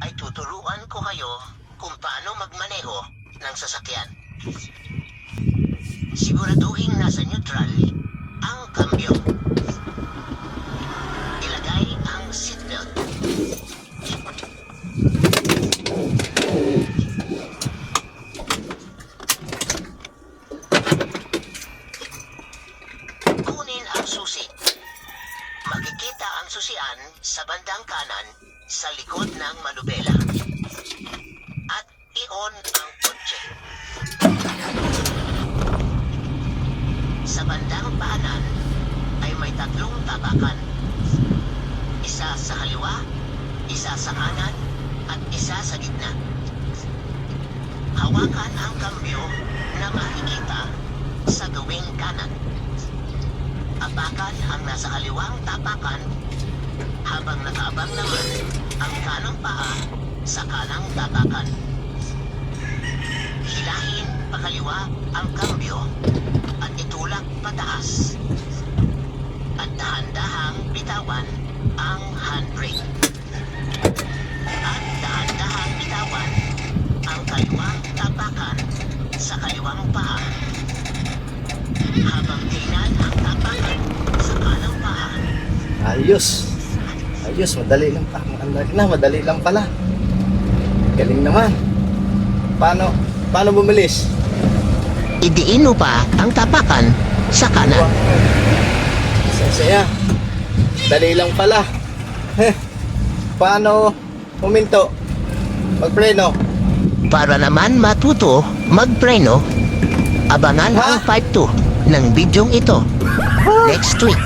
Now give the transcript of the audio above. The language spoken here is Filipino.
ay tuturuan ko kayo kung paano magmaneho ng sasakyan. Siguraduhin nasa neutral ang kambyo. Ilagay ang seatbelt. Kunin ang susi. Makikita ang susian sa bandang kanan sa likod ng manubela. At i-on ang kotse. Sa bandang paanan ay may tatlong tapakan. Isa sa kaliwa, isa sa kanan, at isa sa gitna. Hawakan ang kambyo na makikita sa gawing kanan. Apakan ang nasa kaliwang tapakan habang nakaabang naman ang kanang paa sa kanang tapakan. Hilahin pakaliwa ang kambyo at itulak pataas. At dahan-dahang bitawan ang handbrake. At dahan-dahang bitawan ang kaliwang tapakan sa kaliwang paa. Habang tingnan ang tapakan sa kanang paa. Ayos. Ayos, madali lang pa. Madali lang pala. Galing naman. Paano bumilis? Idiin mo pa ang tapakan sa kanan. Saya. Dali lang pala. Paano huminto? Magpreno? Para naman matuto magpreno, abangan ang part 2 ng bidyong ito next week.